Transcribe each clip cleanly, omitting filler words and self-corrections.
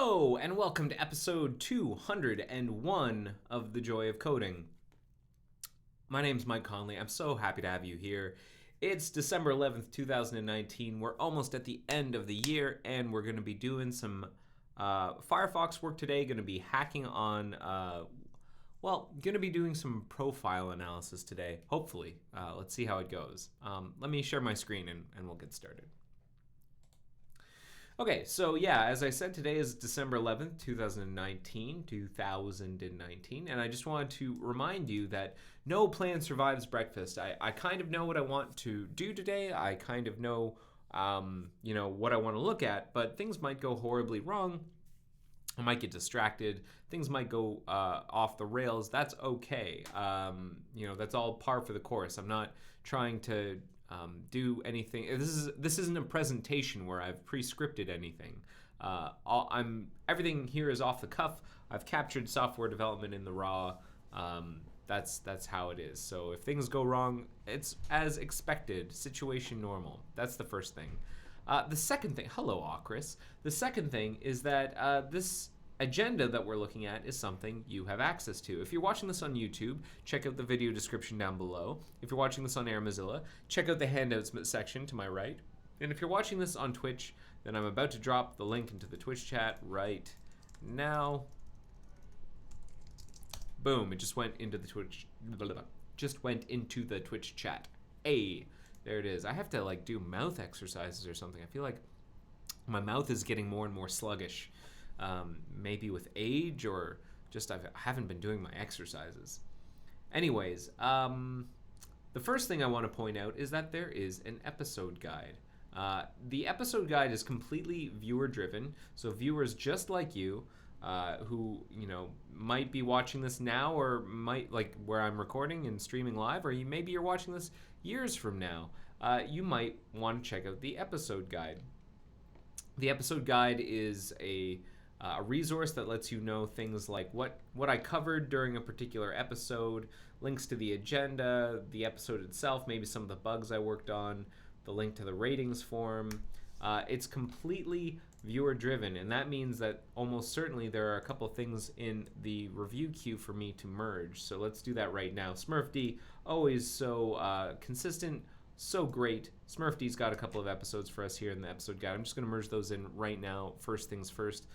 Hello, and welcome to episode 201 of The Joy of Coding. My name's Mike Conley. I'm so happy to have you here. It's December 11th, 2019. We're almost at the end of the year, and we're going to be doing some Firefox work today. Going to be hacking on, going to be doing some profile analysis today, hopefully. Let's see how it goes. Let me share my screen, and we'll get started. Okay, so yeah, as I said, today is December 11th, 2019, and I just wanted to remind you that no plan survives breakfast. I kind of know what I want to do today. I kind of know, what I want to look at, but things might go horribly wrong. I might get distracted. Things might go off the rails. That's okay. That's all par for the course. I'm not trying to do anything. This isn't a presentation where I've pre-scripted anything. Everything here is off the cuff. I've captured software development in the raw. That's how it is. So if things go wrong, it's as expected. Situation normal. That's the first thing. The second thing, hello, Chris. The second thing is that this agenda that we're looking at is something you have access to. If you're watching this on YouTube, check out the video description down below. If you're watching this on Mozilla, check out the handouts section to my right. And if you're watching this on Twitch, then I'm about to drop the link into the Twitch chat right now. Boom! It just went into the Twitch. Just went into the Twitch chat. Hey. There it is. I have to do mouth exercises or something. I feel like my mouth is getting more and more sluggish. Maybe with age or just I haven't been doing my exercises. Anyways, the first thing I want to point out is that there is an episode guide. The episode guide is completely viewer driven. So viewers just like you who might be watching this now or might where I'm recording and streaming live, or maybe you're watching this years from now, you might want to check out the episode guide. The episode guide is a resource that lets you know things like what I covered during a particular episode, links to the agenda, the episode itself, maybe some of the bugs I worked on, the link to the ratings form. It's completely viewer driven, and that means that almost certainly there are a couple things in the review queue for me to merge. So let's do that right now. SmurfD, always so consistent, so great. SmurfD's got a couple of episodes for us here in the episode guide. I'm just going to merge those in right now, first things first.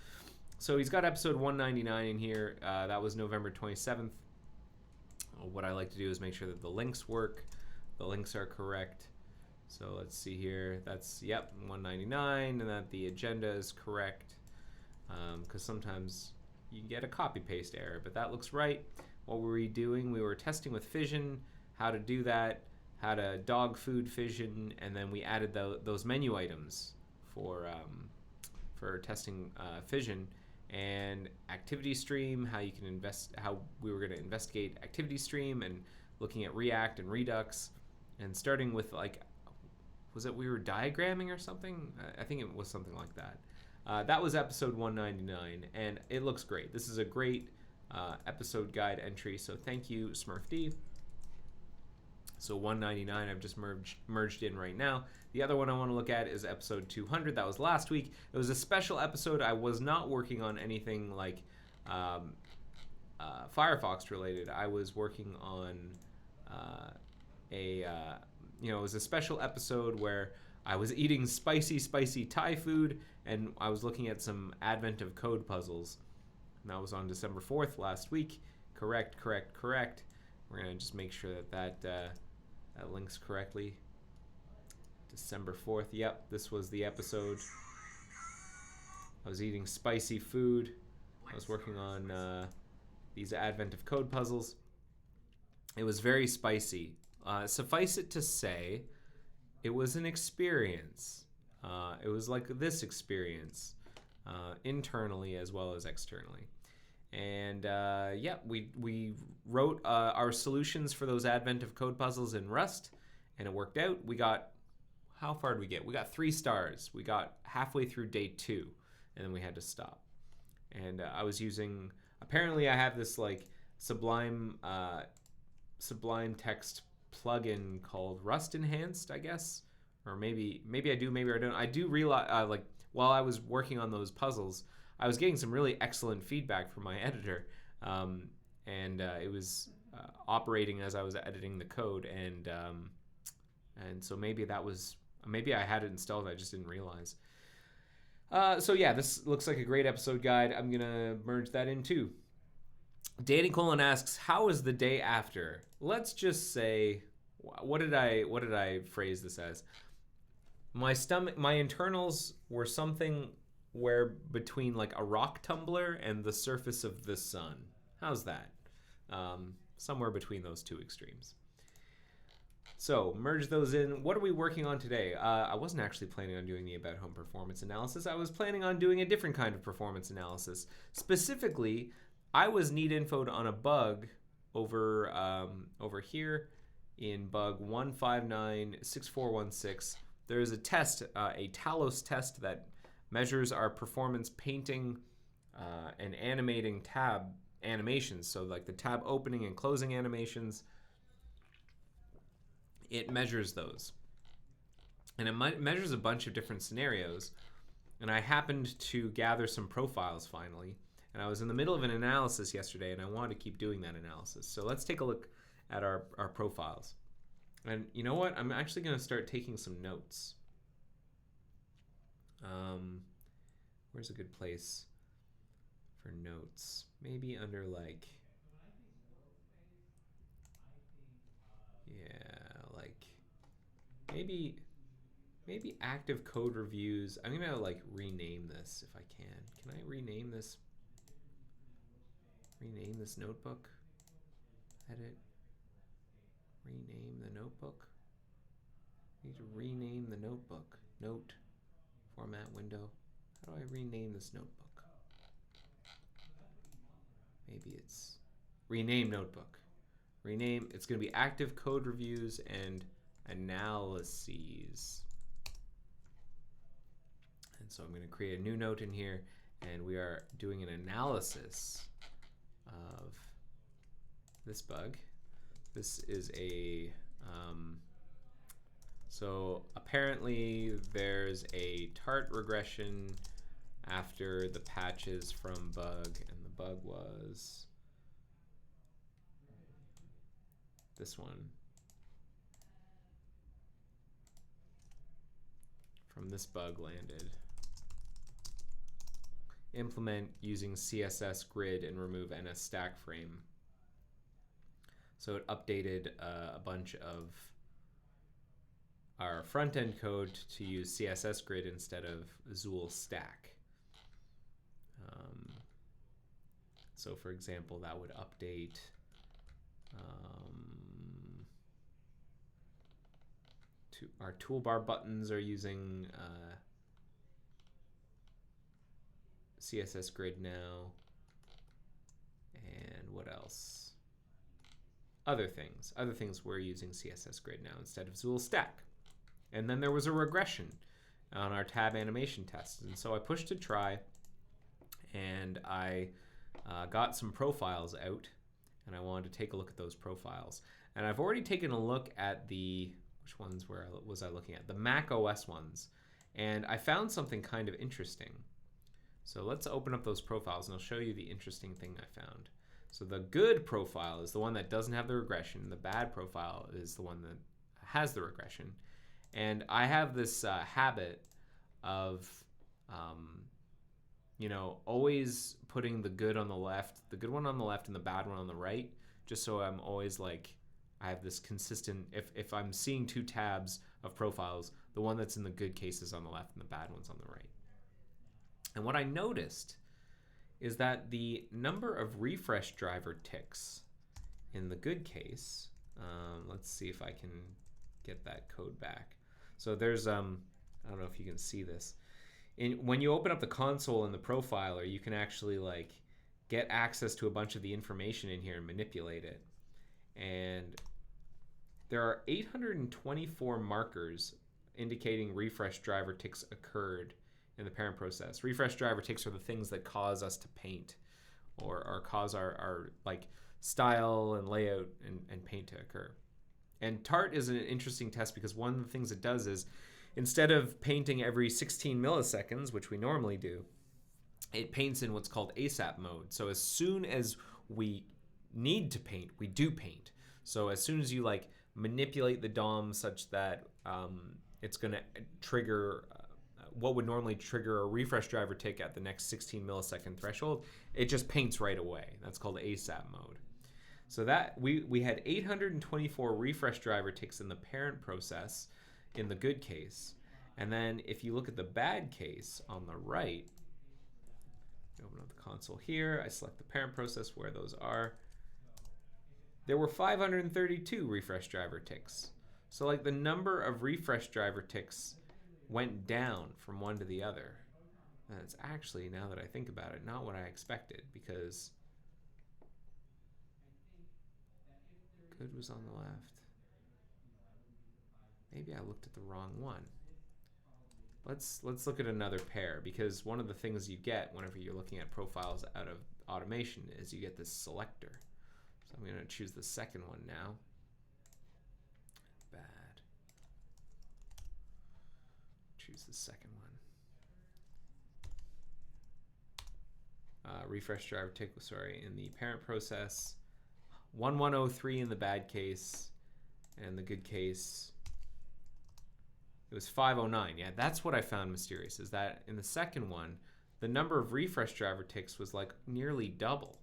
So he's got episode 199 in here. That was November 27th. What I like to do is make sure that the links work, the links are correct. So let's see here. That's, 199, and that the agenda is correct. Because sometimes you get a copy-paste error, but that looks right. What were we doing? We were testing with fission, how to do that, how to dog food fission, and then we added those menu items for testing fission. And activity stream, how we were going to investigate activity stream, and looking at React and Redux, and starting with was it we were diagramming or something? I think it was something like that. That was episode 199, and it looks great. This is a great episode guide entry, so thank you, SmurfD. So 199 I've just merged in right now. The other one I want to look at is episode 200. That was last week. It was a special episode. I was not working on anything Firefox related. I was working on it was a special episode where I was eating spicy Thai food, and I was looking at some Advent of Code puzzles. And that was on December 4th last week. Correct. We're going to just make sure that links correctly. December 4th. Yep, this was the episode. I was eating spicy food. I was working on these Advent of Code puzzles. It was very spicy. Suffice it to say, it was an experience. It was like this experience, internally as well as externally. And we wrote our solutions for those Advent of Code puzzles in Rust, and it worked out. How far did we get? We got 3 stars. We got halfway through day 2, and then we had to stop. And I was using, apparently I have this Sublime text plugin called Rust Enhanced, I guess, or maybe I do, maybe I don't. I do realize while I was working on those puzzles, I was getting some really excellent feedback from my editor, and it was operating as I was editing the code, and so maybe I had it installed, I just didn't realize. So yeah, this looks like a great episode guide. I'm gonna merge that in too. Danny Colon asks, "How is the day after?" Let's just say, what did I phrase this as? My internals were something where between like a rock tumbler and the surface of the sun. How's that? Somewhere between those two extremes. So merge those in. What are we working on today? I wasn't actually planning on doing the About Home performance analysis. I was planning on doing a different kind of performance analysis. Specifically, I was need infoed on a bug over here in bug 1596416. There's a test, a Talos test that measures our performance painting and animating tab animations. So like the tab opening and closing animations, it measures those. And it measures a bunch of different scenarios. And I happened to gather some profiles finally. And I was in the middle of an analysis yesterday, and I wanted to keep doing that analysis. So let's take a look at our profiles. And you know what? I'm actually going to start taking some notes. Where's a good place for notes? Maybe under like, yeah, like maybe active code reviews. I'm going to like rename this if I can. Can I rename this? Rename this notebook. Edit. Rename the notebook. Need to rename the notebook. Note. Format window. How do I rename this notebook? Maybe it's rename notebook. Rename. It's going to be active code reviews and analyses. And so I'm going to create a new note in here, and we are doing an analysis of this bug. This is a so apparently there's a tart regression after the patches from bug, and the bug was this one. From this bug landed. Implement using CSS grid and remove NS stack frame. So it updated a bunch of our front-end code to use CSS grid instead of Zool stack. So for example, that would update our toolbar buttons are using CSS grid now. And what else? Other things we're using CSS grid now instead of Zool stack. And then there was a regression on our tab animation test. And so I pushed to try, and I got some profiles out, and I wanted to take a look at those profiles. And I've already taken a look at which ones was I looking at? The Mac OS ones. And I found something kind of interesting. So let's open up those profiles, and I'll show you the interesting thing I found. So the good profile is the one that doesn't have the regression. The bad profile is the one that has the regression. And I have this habit of, always putting the good on the left, the good one on the left and the bad one on the right, just so I'm always like, I have this consistent, if I'm seeing two tabs of profiles, the one that's in the good case is on the left and the bad one's on the right. And what I noticed is that the number of refresh driver ticks in the good case, let's see if I can get that code back. So there's, I don't know if you can see this. When you open up the console in the profiler, you can actually like get access to a bunch of the information in here and manipulate it. And there are 824 markers indicating refresh driver ticks occurred in the parent process. Refresh driver ticks are the things that cause us to paint or cause our like style and layout and paint to occur. And Tart is an interesting test because one of the things it does is instead of painting every 16 milliseconds, which we normally do, it paints in what's called ASAP mode. So as soon as we need to paint, we do paint. So as soon as you like manipulate the DOM such that it's going to trigger what would normally trigger a refresh driver tick at the next 16 millisecond threshold, it just paints right away. That's called ASAP mode. So that we had 824 refresh driver ticks in the parent process in the good case. And then if you look at the bad case on the right, open up the console here, I select the parent process where those are. There were 532 refresh driver ticks. So like the number of refresh driver ticks went down from one to the other. And it's actually, now that I think about it, not what I expected, because good was on the left. Maybe I looked at the wrong one. Let's look at another pair, because one of the things you get whenever you're looking at profiles out of automation is you get this selector. So I'm going to choose the second one now. Bad. Choose the second one. Refresh driver tick, sorry, in the parent process. 1103 in the bad case, and the good case, it was 509. Yeah, that's what I found mysterious, is that in the second one, the number of refresh driver ticks was like nearly double.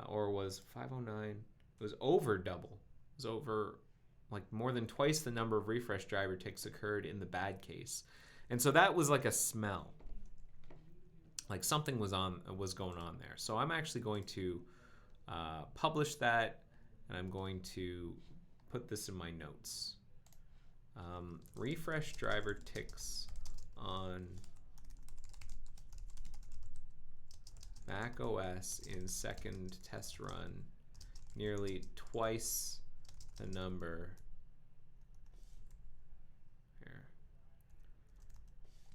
Or was 509, it was over double. It was over like more than twice the number of refresh driver ticks occurred in the bad case. And so that was like a smell. Like something was going on there. So I'm actually going to publish that, and I'm going to put this in my notes. Refresh driver ticks on Mac OS in second test run, nearly twice the number here.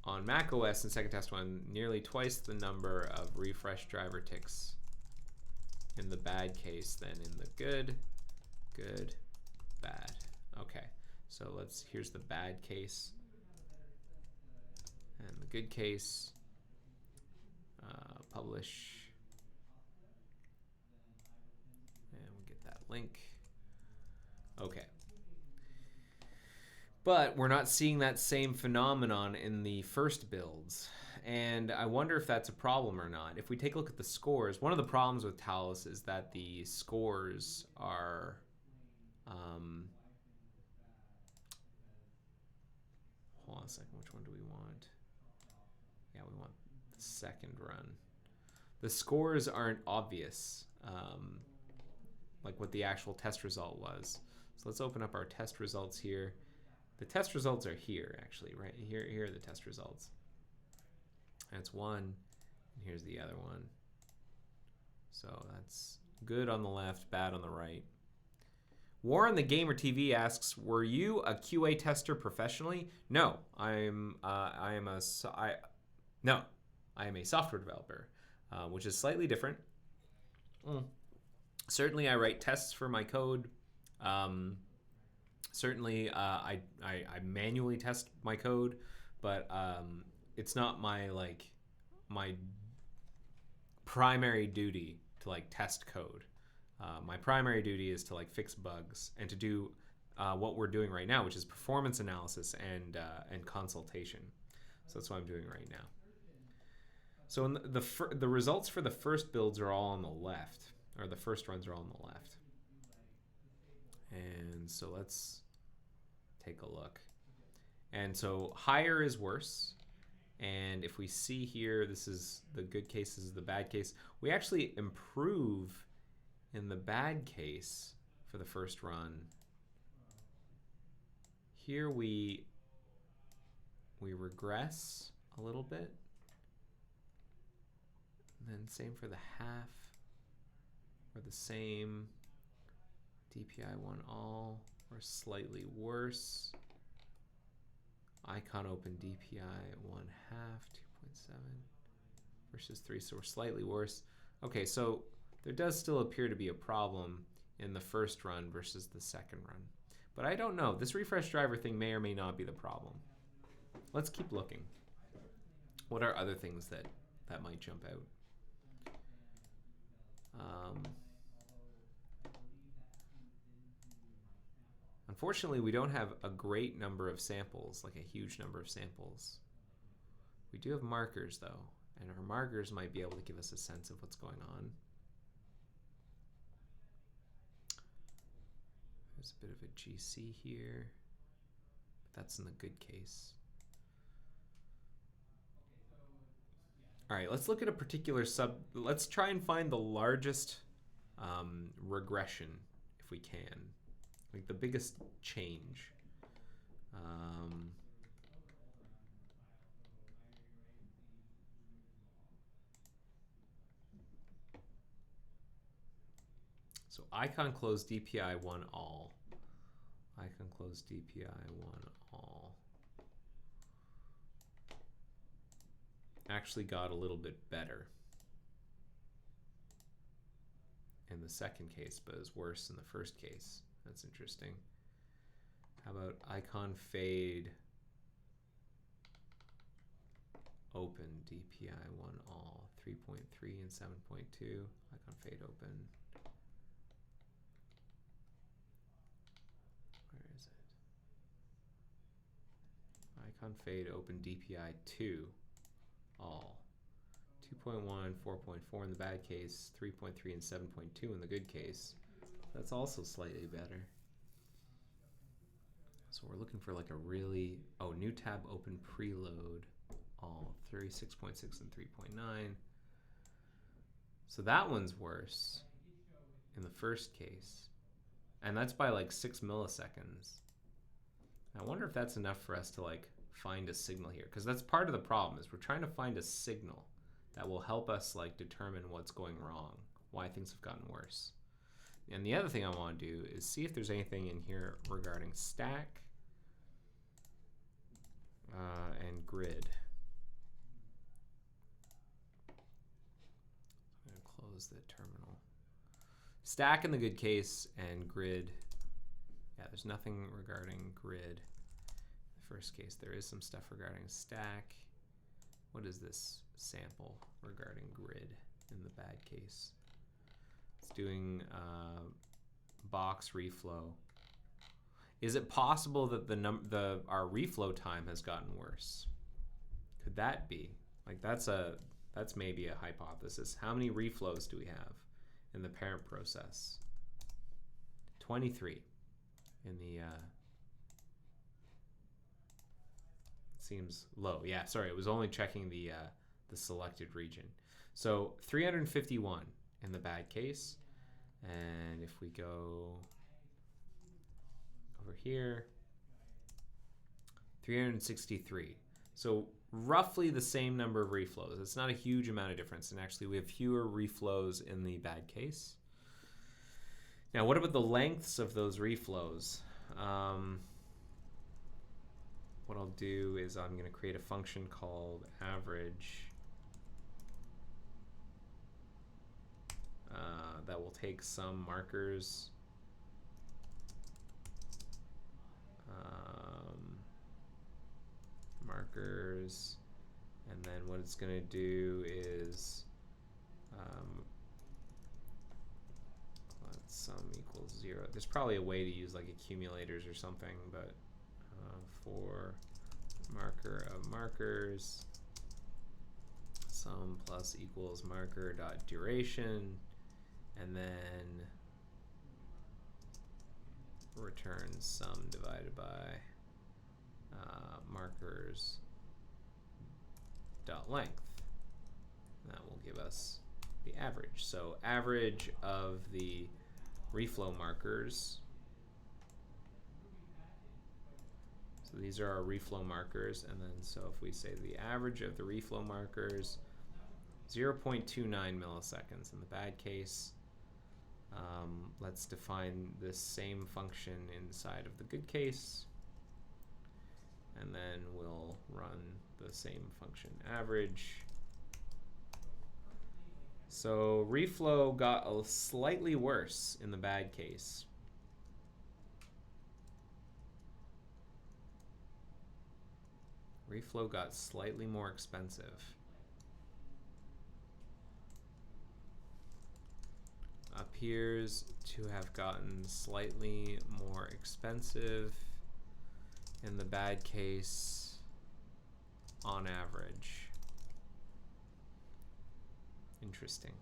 On Mac OS in second test run, nearly twice the number of refresh driver ticks in the bad case than in the good, bad. Okay, so here's the bad case and the good case. Publish, and we'll get that link. Okay. But we're not seeing that same phenomenon in the first builds. And I wonder if that's a problem or not. If we take a look at the scores, one of the problems with Talos is that the scores are hold on a second, which one do we want? Yeah, we want the second run. The scores aren't obvious, like what the actual test result was. So let's open up our test results here. The test results are here, actually, right? Here are the test results. That's one, and here's the other one. So that's good on the left, bad on the right. Warren the Gamer TV asks, "Were you a QA tester professionally?" No, I am a software developer, which is slightly different. Certainly, I write tests for my code. Certainly, I manually test my code, but it's not my primary duty to test code. My primary duty is to fix bugs and to do what we're doing right now, which is performance analysis and consultation. So that's what I'm doing right now. So in the results for the first builds are all on the left, or the first runs are all on the left. And so let's take a look. And so higher is worse. And if we see here, this is the good case, this is the bad case. We actually improve in the bad case for the first run. Here we regress a little bit. And then same for the half. We're the same. DPI1 all, or slightly worse. Icon open DPI 1/2, 2.7 versus 3, so we're slightly worse. Okay, so there does still appear to be a problem in the first run versus the second run. But I don't know. This refresh driver thing may or may not be the problem. Let's keep looking. What are other things that that might jump out. Unfortunately, we don't have a great number of samples, like a huge number of samples. We do have markers, though, and our markers might be able to give us a sense of what's going on. There's a bit of a GC here, but that's in the good case. All right, let's look at a particular let's try and find the largest regression, if we can. Like the biggest change. So icon close DPI 1 all. Icon close DPI 1 all. Actually got a little bit better in the second case, but is worse in the first case. That's interesting. How about icon fade open DPI 1 all, 3.3 and 7.2. Icon fade open. Where is it? Icon fade open DPI 2 all. 2.1, 4.4 in the bad case, 3.3 and 7.2 in the good case. That's also slightly better. So we're looking for like a really, oh, new tab open preload, all 36.6 and 3.9. So that one's worse in the first case. And that's by like 6 milliseconds. I wonder if that's enough for us to like find a signal here, because that's part of the problem, is we're trying to find a signal that will help us like determine what's going wrong, why things have gotten worse. And the other thing I want to do is see if there's anything in here regarding stack and grid. I'm going to close the terminal. Stack in the good case and grid. Yeah, there's nothing regarding grid. The first case, there is some stuff regarding stack. What is this sample regarding grid in the bad case? It's doing box reflow. Is it possible that our reflow time has gotten worse? Could that be? Like that's maybe a hypothesis. How many reflows do we have in the parent process? 23 in the seems low. Yeah, sorry, it was only checking the selected region. So 351 in the bad case, and if we go over here, 363. So roughly the same number of reflows. It's not a huge amount of difference, and actually we have fewer reflows in the bad case. Now, what about the lengths of those reflows? What I'll do is I'm going to create a function called average that will take some markers, and then what it's going to do is let sum equals 0. There's probably a way to use like accumulators or something, but for marker of markers, sum plus equals marker dot duration, and then return sum divided by markers dot length. That will give us the average. So average of the reflow markers. So these are our reflow markers, and then so if we say the average of the reflow markers, 0.29 milliseconds in the bad case. Let's define this same function inside of the good case, and then we'll run the same function average. So reflow got a slightly worse in the bad case. Reflow got slightly more expensive. appears to have gotten slightly more expensive in the bad case on average. Interesting.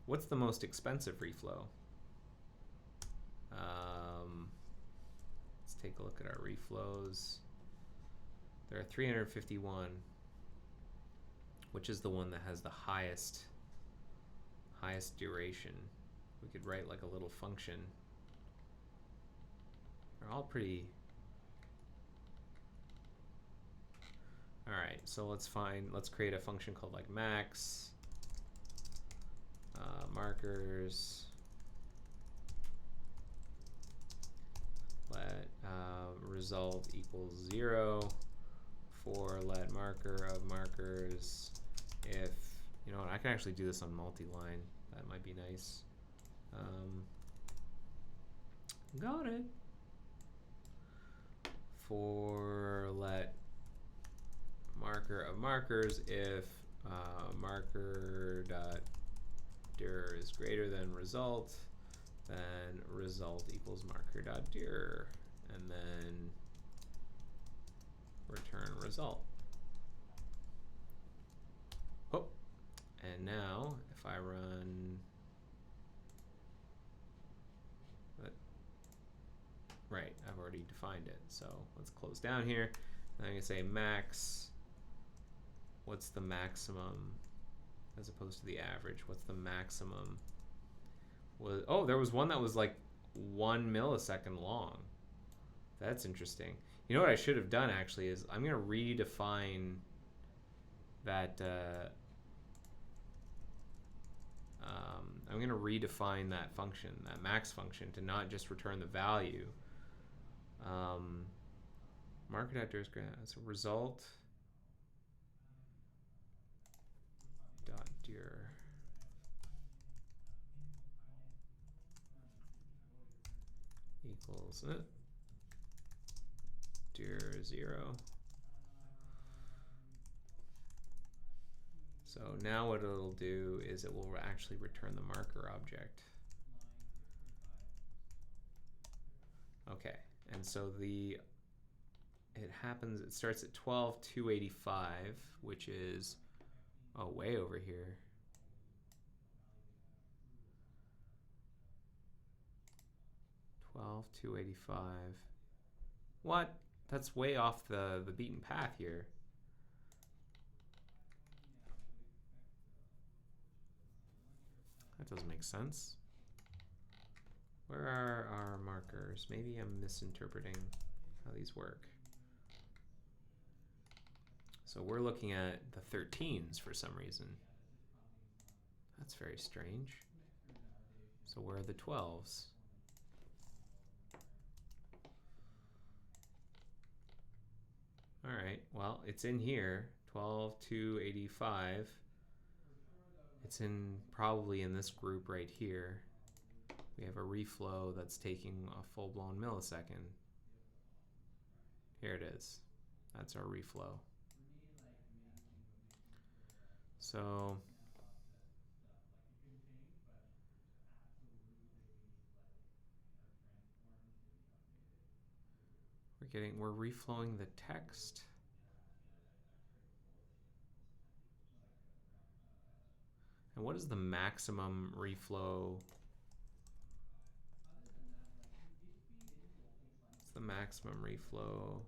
What's the most expensive reflow? Let's take a look at our reflows. There are 351, which is the one that has the highest duration. We could write like a little function. They're all pretty. All right, so let's create a function called like max markers. Let result equals 0 for let marker of markers if, you know what, I can actually do this on multi-line. That might be nice. Got it. For let marker of markers if marker dot dir is greater than result, then result equals marker dot dir, and then return result. Oh, and now if I run right, I've already defined it. So let's close down here. And I'm gonna say max. What's the maximum as opposed to the average? What's the maximum? Oh, there was one that was like 1 millisecond long. That's interesting. You know what I should have done actually is I'm gonna redefine that. I'm gonna redefine that function, that max function, to not just return the value. Market is great as a result. Dot dir equals dir 0. So now what it'll do is it will actually return the marker object. Okay, and so it starts at 12,285, which is way over here. $12,285. What? That's way off the beaten path here. That doesn't make sense. Where are our markers? Maybe I'm misinterpreting how these work. So we're looking at the 13s for some reason. That's very strange. So where are the 12s? All right, well, it's in here, 12,285. It's probably in this group right here. We have a reflow that's taking a full-blown millisecond. Here it is. That's our reflow. So we're reflowing the text. And what is the maximum reflow? What's the maximum reflow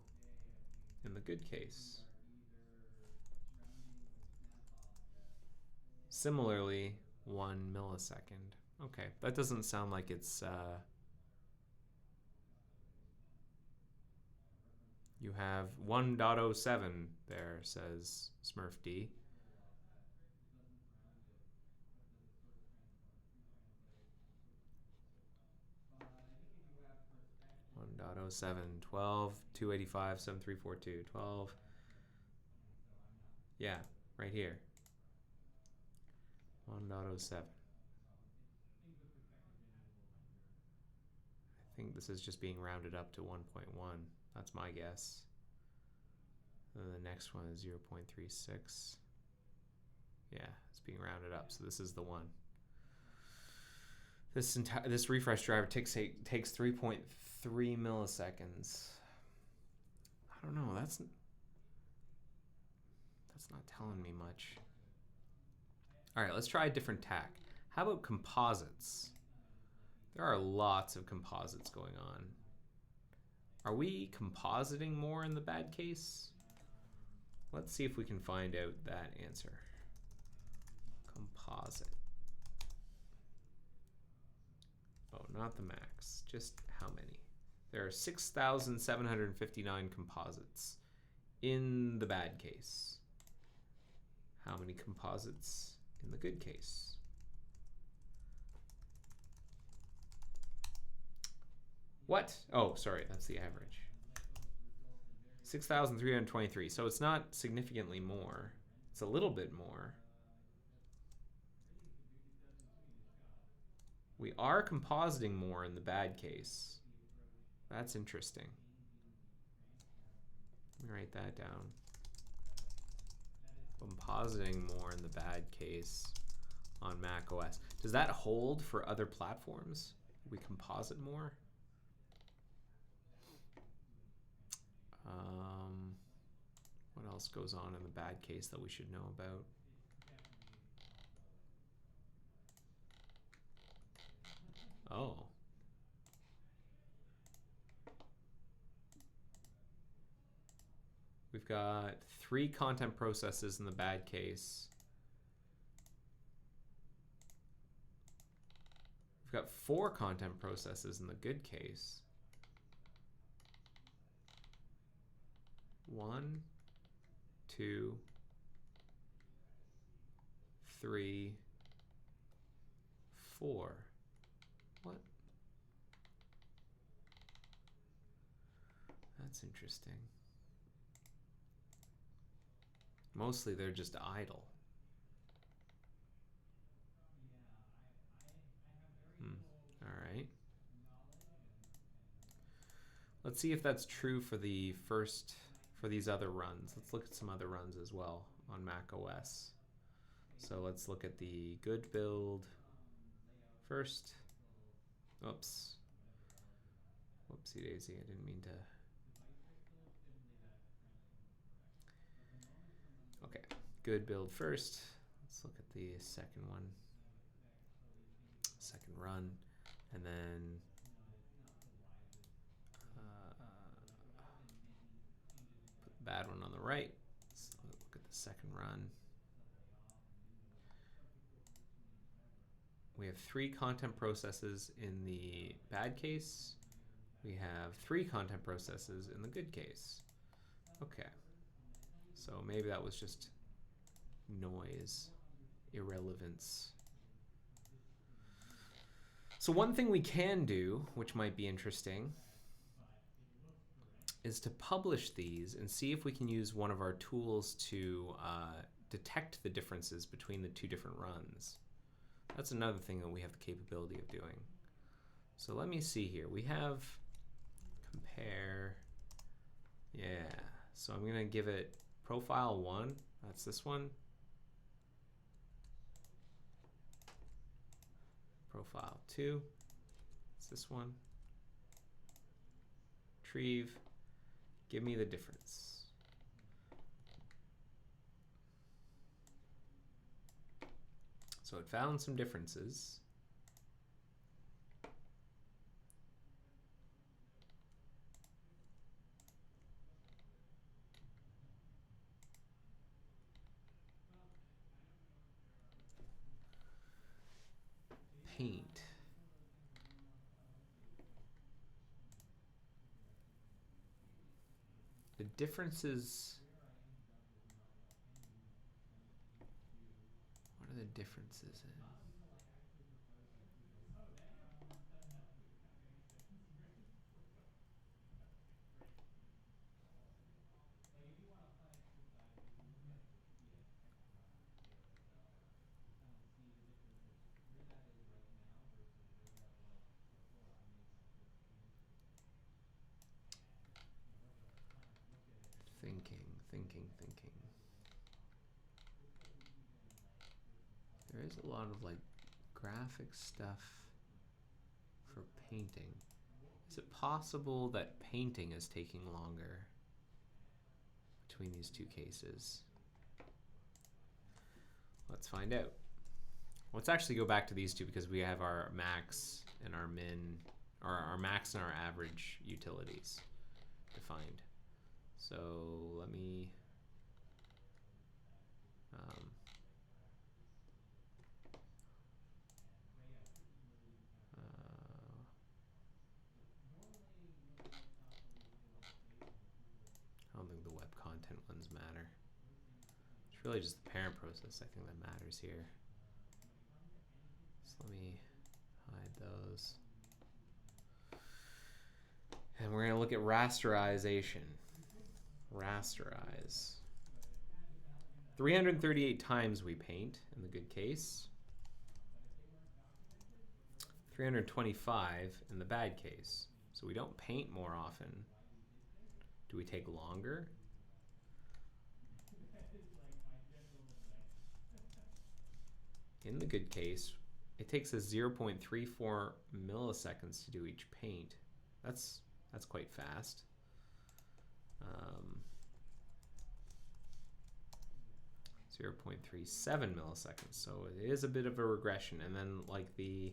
in the good case? Similarly, 1 millisecond. Okay, that doesn't sound like it's you have 1.07 there, says SmurfD. .07, 12, 285, 7342, 12. Yeah, right here. 1.07. I think this is just being rounded up to 1.1. That's my guess. And then the next one is 0.36. Yeah, it's being rounded up, so this is the one. This refresh driver takes 3.3 milliseconds. I don't know. That's not telling me much. All right, let's try a different tack. How about composites? There are lots of composites going on. Are we compositing more in the bad case? Let's see if we can find out that answer. Composite. Oh, not the max, just how many? There are 6,759 composites in the bad case. How many composites in the good case? What? Oh, sorry, that's the average. 6,323. So it's not significantly more. It's a little bit more. We are compositing more in the bad case. That's interesting. Let me write that down. Compositing more in the bad case on Mac OS. Does that hold for other platforms? We composite more? What else goes on in the bad case that we should know about? Oh. We've got 3 content processes in the bad case. We've got 4 content processes in the good case. 1, 2, 3, 4. What? That's interesting. Mostly they're just idle. All right. Let's see if that's true for the for these other runs. Let's look at some other runs as well on Mac OS. So let's look at the good build first. Oops. Whoopsie daisy, I didn't mean to. Okay, good build first. Let's look at the second one. Second run, and then put the bad one on the right. Let's look at the second run. We have 3 content processes in the bad case. We have 3 content processes in the good case. Okay, so maybe that was just noise, irrelevance. So one thing we can do, which might be interesting, is to publish these and see if we can use one of our tools to detect the differences between the 2 different runs. That's another thing that we have the capability of doing. So let me see here. We have compare. Yeah. So I'm going to give it profile 1. That's this one. Profile 2. It's this one. Retrieve. Give me the difference. So it found some differences. Paint. The differences. What are the differences in? Thinking. There is a lot of like graphic stuff. painting. Is it possible that painting is taking longer between these two cases? Let's find out. Let's actually go back to these two because we have our max and our min, or our max and our average utilities defined. So let me I don't think the web content ones matter. It's really just the parent process I think that matters here. So let me hide those. And we're going to look at rasterization. Rasterize. 338 times we paint in the good case. 325 in the bad case. So we don't paint more often. Do we take longer? In the good case, it takes us 0.34 milliseconds to do each paint. That's quite fast. 0.37 milliseconds, so it is a bit of a regression. And then like the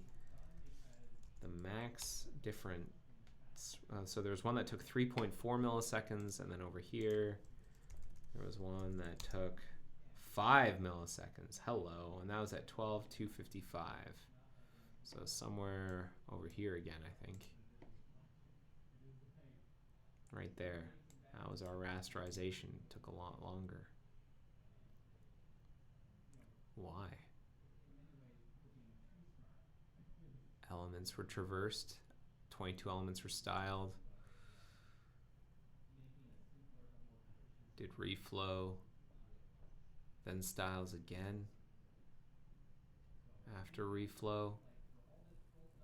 max difference, so there's one that took 3.4 milliseconds, and then over here there was one that took 5 milliseconds. Hello, and that was at 12:255. So somewhere over here again, I think. Right there. That was our rasterization. Took a lot longer. Why? Elements were traversed. 22 elements were styled. Did reflow. Then styles again. After reflow.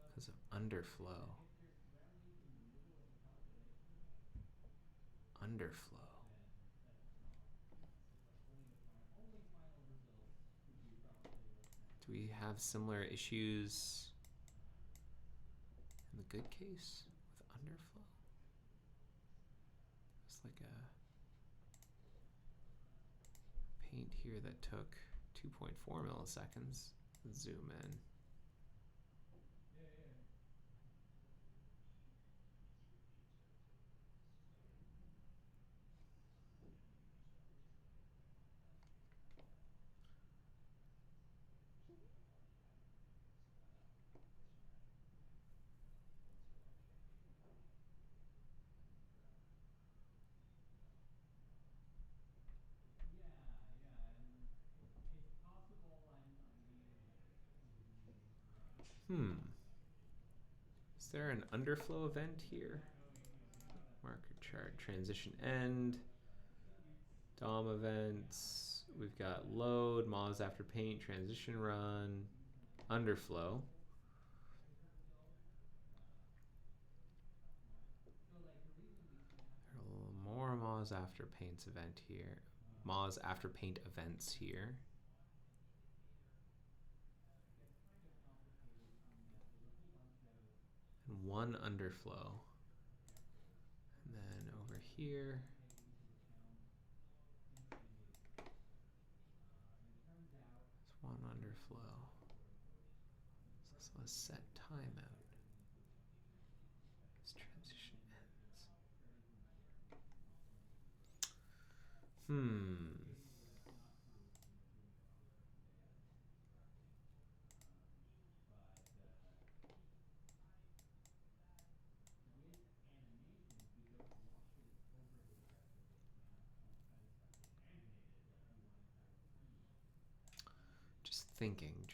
Because of underflow. Underflow. Do we have similar issues in the good case with underflow? It's like a paint here that took 2.4 milliseconds. Zoom in. Is there an underflow event here? Marker chart, transition end, DOM events. We've got load, Moz after paint, transition run, underflow. More Moz after paints event here. Moz after paint events here. And one underflow. And then over here, there's one underflow. So let's set timeout. This transition ends.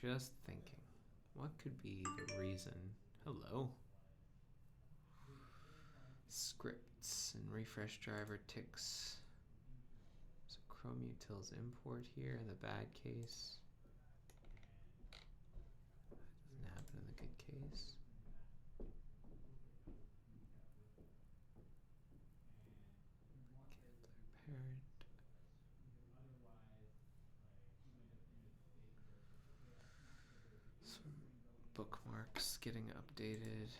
Just thinking. What could be the reason? Hello. Scripts and refresh driver ticks. So Chrome utils import here in the bad case. That doesn't happen in the good case. Parent. Some bookmarks getting updated.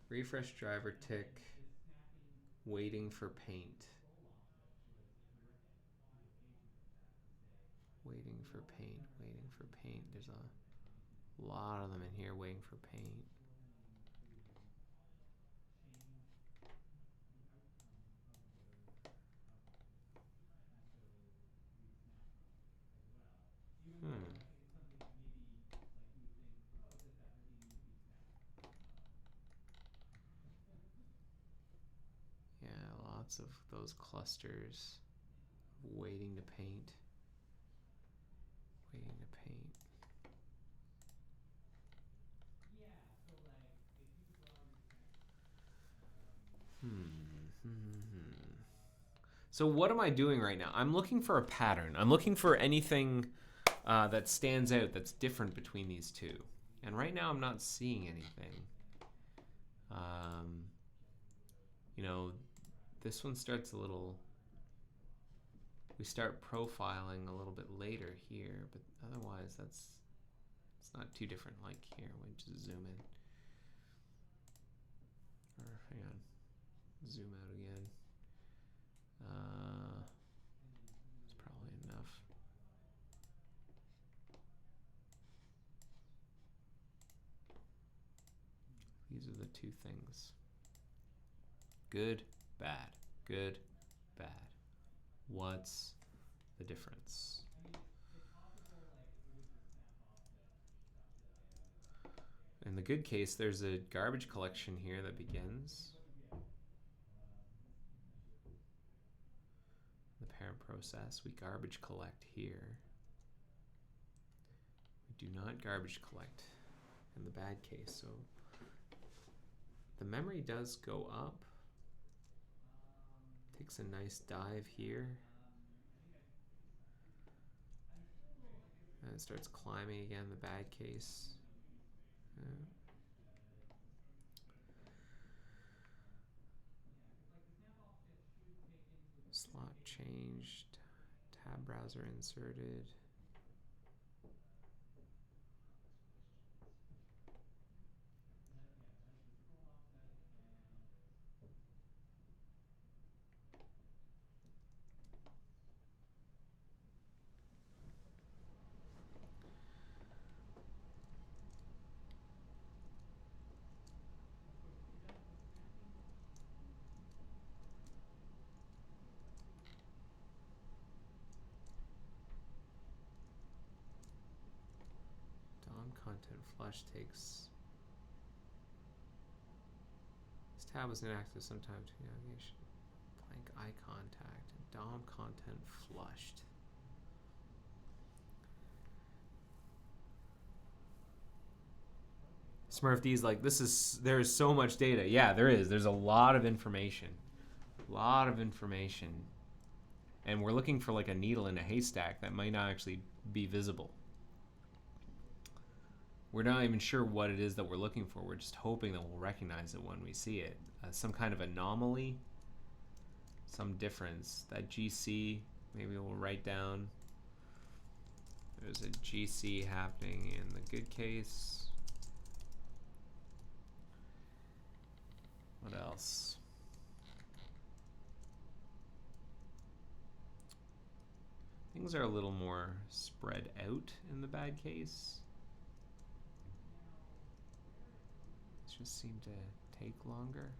Refresh driver tick. Waiting for paint. Waiting for paint. Waiting for paint. There's a lot of them in here waiting for paint. Yeah, lots of those clusters waiting to paint. Waiting to paint. So what am I doing right now? I'm looking for a pattern. I'm looking for anything that stands out, that's different between these two. And right now I'm not seeing anything. You know, this one starts a little... We start profiling a little bit later here, but otherwise it's not too different. Like here, we just zoom in. Or hang on, zoom out again. It's probably enough. These are the two things. Good, bad. Good, bad. What's the difference? In the good case, there's a garbage collection here that begins. The parent process, we garbage collect here. We do not garbage collect in the bad case, so the memory does go up. Takes a nice dive here. And it starts climbing again, the bad case. Slot changed, tab browser inserted. DOM content flush takes... This tab was inactive sometime to navigation. Blank eye contact and DOM content flushed. SmurfD's like, there's so much data. Yeah, there is. There's a lot of information. A lot of information. And we're looking for like a needle in a haystack that might not actually be visible. We're not even sure what it is that we're looking for. We're just hoping that we'll recognize it when we see it. Some kind of anomaly, some difference. That GC, maybe we'll write down. There's a GC happening in the good case. What else? Things are a little more spread out in the bad case. Just seem to take longer.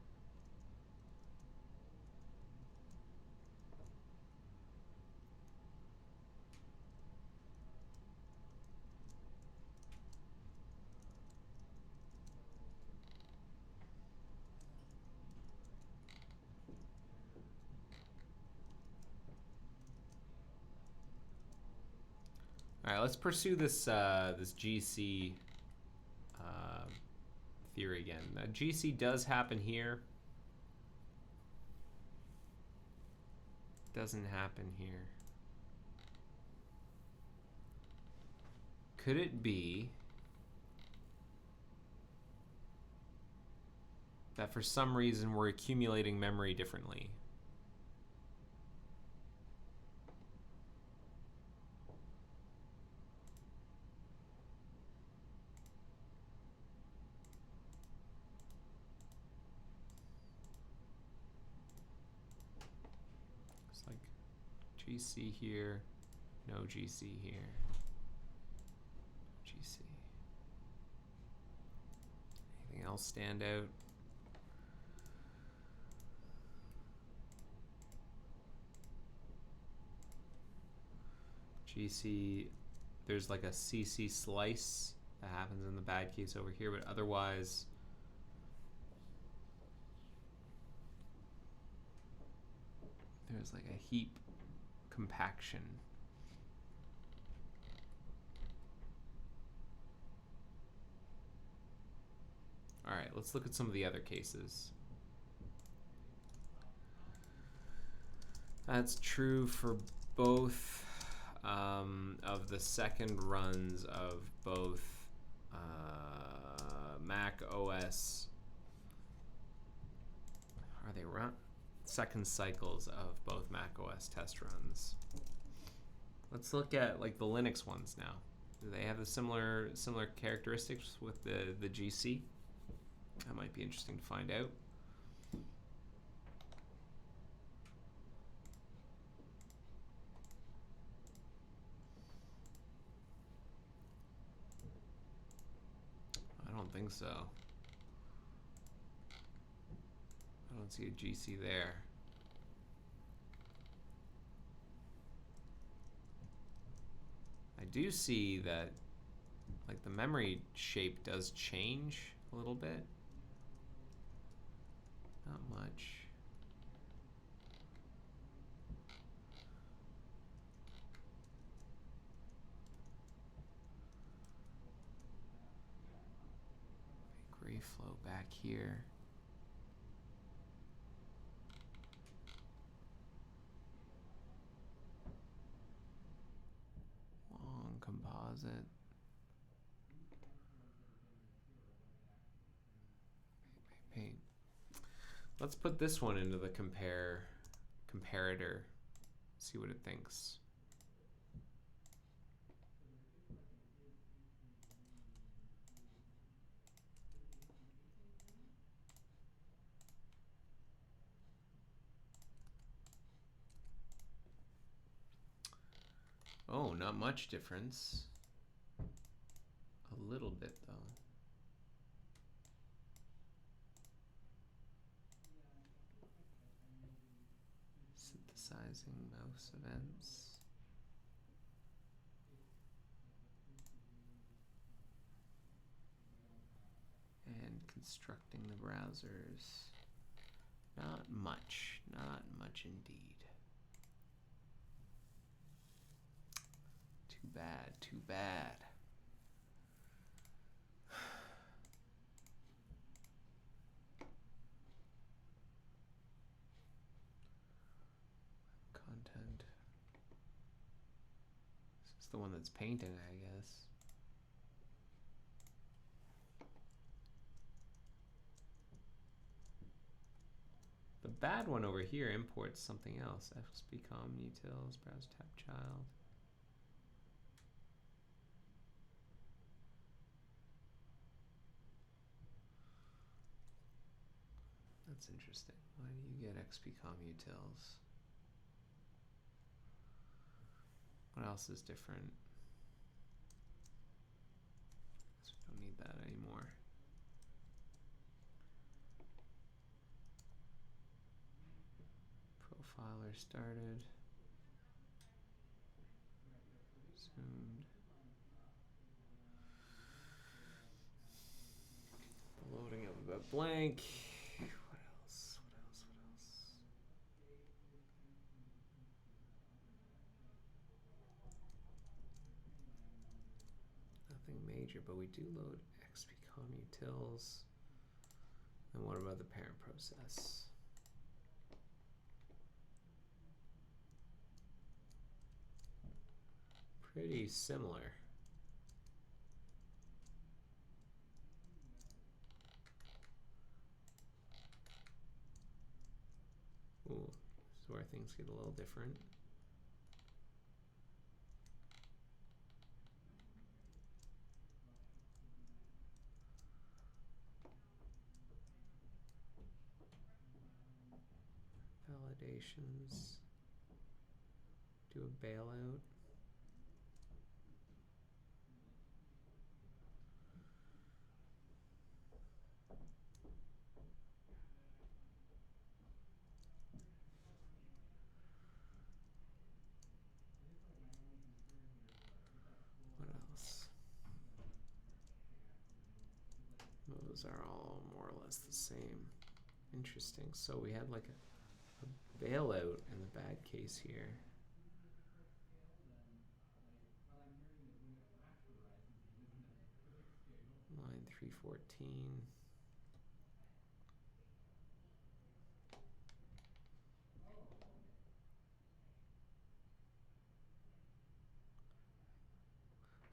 All right, let's pursue this this GC theory again. GC does happen here. Doesn't happen here. Could it be that for some reason we're accumulating memory differently? GC here, no GC here, GC. Anything else stand out? GC, there's like a CC slice that happens in the bad case over here, but otherwise there's like a heap compaction. All right, let's look at some of the other cases. That's true for both of the second runs of both Mac OS. Are they run? Second cycles of both Mac OS test runs. Let's look at like the Linux ones now. Do they have the similar characteristics with the GC? That might be interesting to find out. I don't think so. I don't see a GC there. I do see that like the memory shape does change a little bit. Not much. Gray flow back here. Long composite. Paint. Let's put this one into the comparator. See what it thinks. Oh, not much difference. A little bit though. Synthesizing mouse events. And constructing the browsers. Not much indeed. Too bad, too bad. Content. This is the one that's painting, I guess. The bad one over here imports something else. XPCOM utils, browse tab child. That's interesting. Why do you get XPCOM utils? What else is different? So we don't need that anymore. Profiler started. Zoomed. Loading up a blank. What else? What else? What else? Nothing major, but we do load XPCOM utils. And what about the parent process? Pretty similar. Ooh, this is where things get a little different. Validations. do a bailout. What else? Those are all more or less the same. Interesting. So we had like a bailout in the bad case here. Line 314.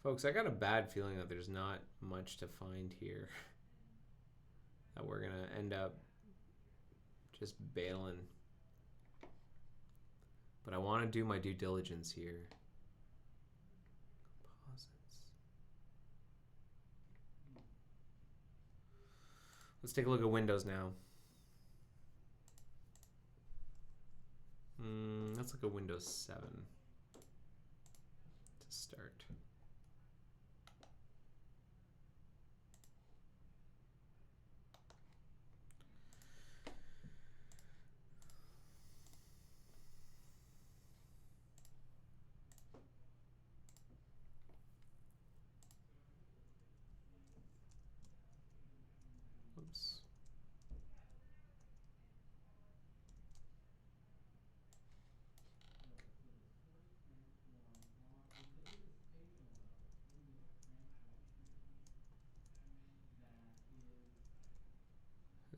Folks, I got a bad feeling that there's not much to find here. That we're gonna end up just bailing. But I want to do my due diligence here. Composites. Let's take a look at Windows now. Let's look at Windows 7 to start. Oops.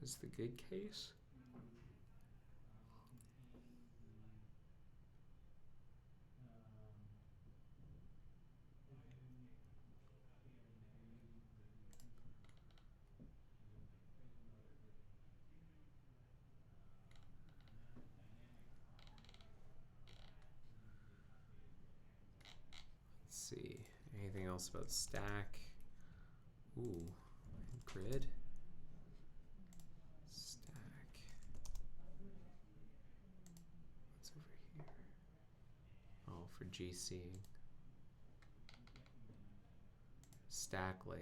Is the good case? Let's see. Anything else about stack? Ooh, grid. Stack. What's over here? Oh, for GC. Stack layout.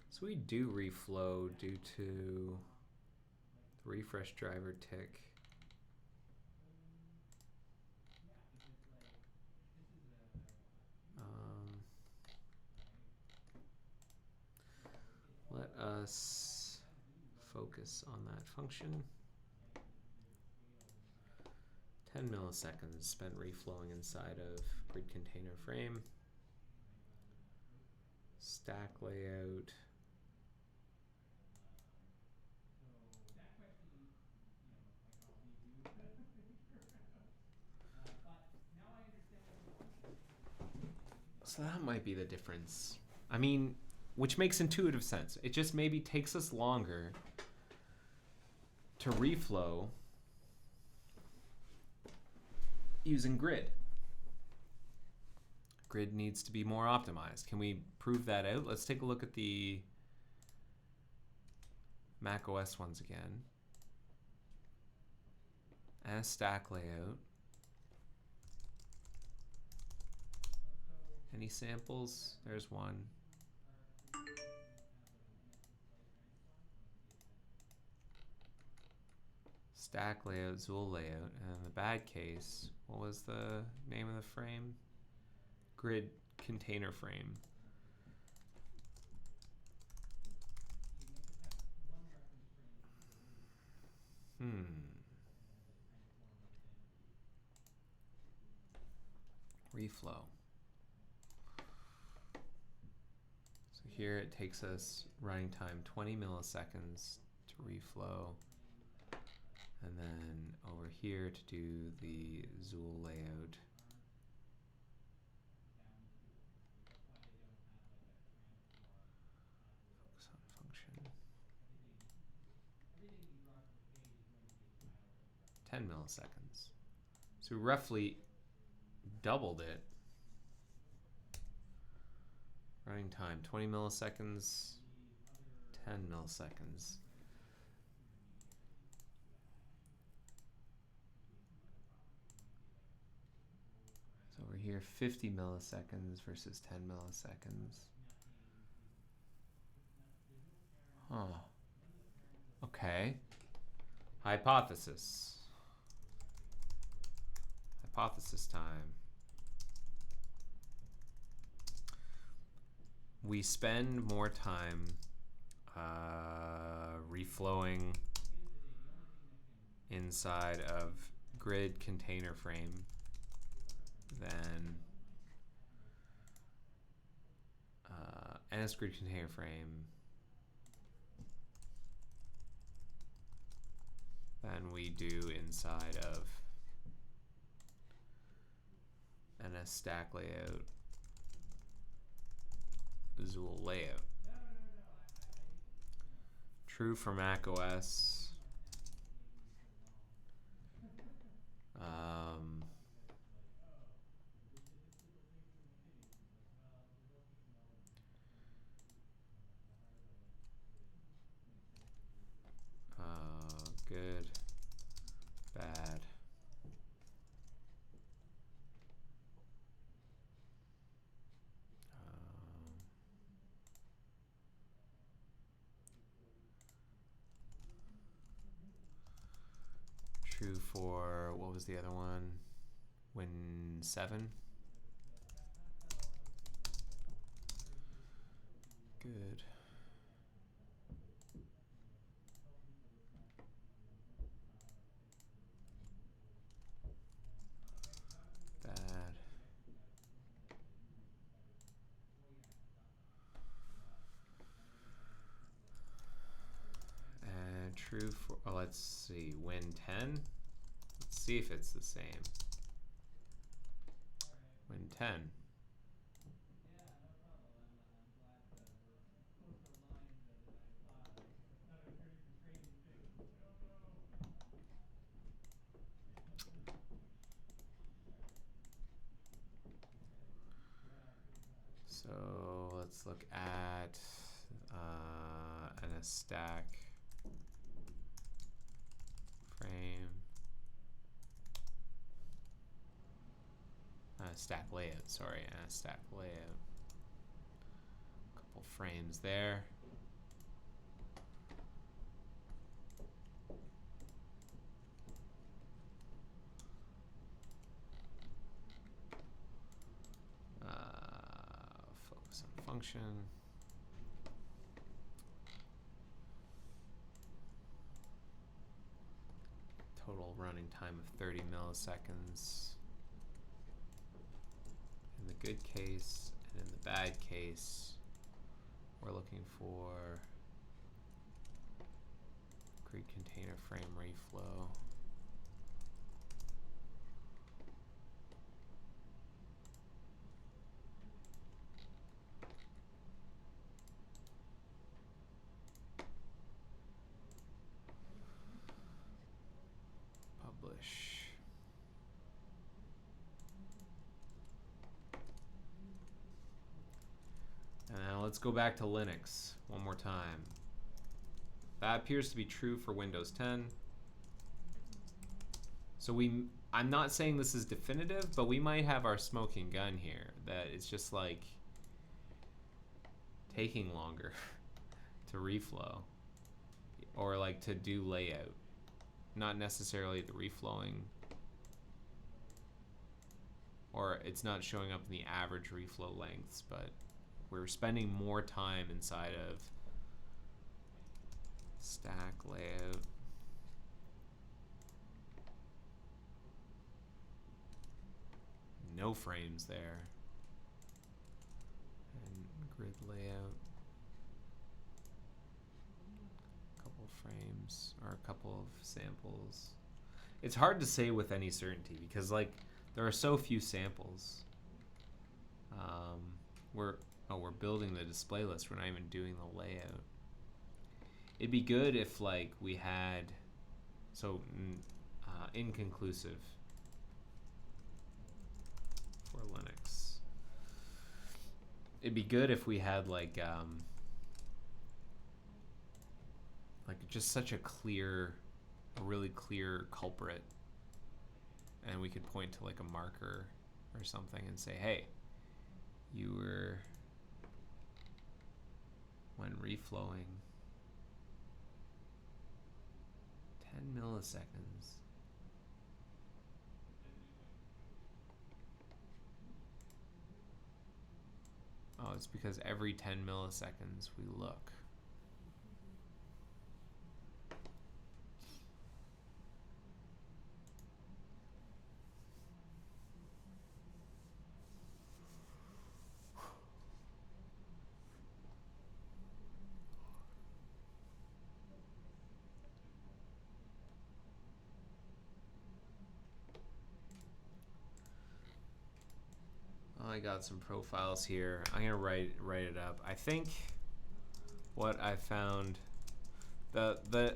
So we do reflow due to the refresh driver tick. Let us focus on that function. 10 milliseconds spent reflowing inside of grid container frame. Stack layout. So that might be the difference. I mean, which makes intuitive sense. It just maybe takes us longer to reflow using grid. Grid needs to be more optimized. Can we prove that out? Let's take a look at the Mac OS ones again. As stack layout. Any samples? There's one. Stack layout, Zool layout, and in the bad case, what was the name of the frame? Grid container frame. Reflow. So here it takes us running time 20 milliseconds to reflow. And then over here to do the Zool layout. Focus on function. 10 milliseconds. So we roughly doubled it Running time, 20 milliseconds, 10 milliseconds. So over here, 50 milliseconds versus 10 milliseconds. Huh. Okay. Hypothesis. Hypothesis time. We spend more time reflowing inside of grid container frame than NS grid container frame than we do inside of NS stack layout, Zool layout. True for Mac OS. Good, bad. True for, what was the other one? Win 7. Good. Bad. And true for, oh, let's see, win 10. Let's see if it's the same. Win 10. So let's look at a stack frame, stack layout, sorry, stack layout. Couple frames there. Focus on function. Total running time of 30 milliseconds in the good case, and in the bad case, we're looking for grid container frame reflow. Publish. And now let's go back to Linux one more time. That appears to be true for Windows 10. So I'm not saying this is definitive, but we might have our smoking gun here, that it's just like taking longer to reflow, or like to do layout. Not necessarily the reflowing, or it's not showing up in the average reflow lengths, but we're spending more time inside of stack layout. No frames there. And grid layout. Couple frames, or a couple of samples. It's hard to say with any certainty because like there are so few samples. We're building the display list. We're not even doing the layout. It'd be good if like we had, so inconclusive for Linux. it'd be good if we had like just such a really clear culprit, and we could point to like a marker or something and say, hey, you were, when reflowing, 10 milliseconds. Oh, it's because every 10 milliseconds we look. I got some profiles here. I'm gonna write it up. I think what I found, the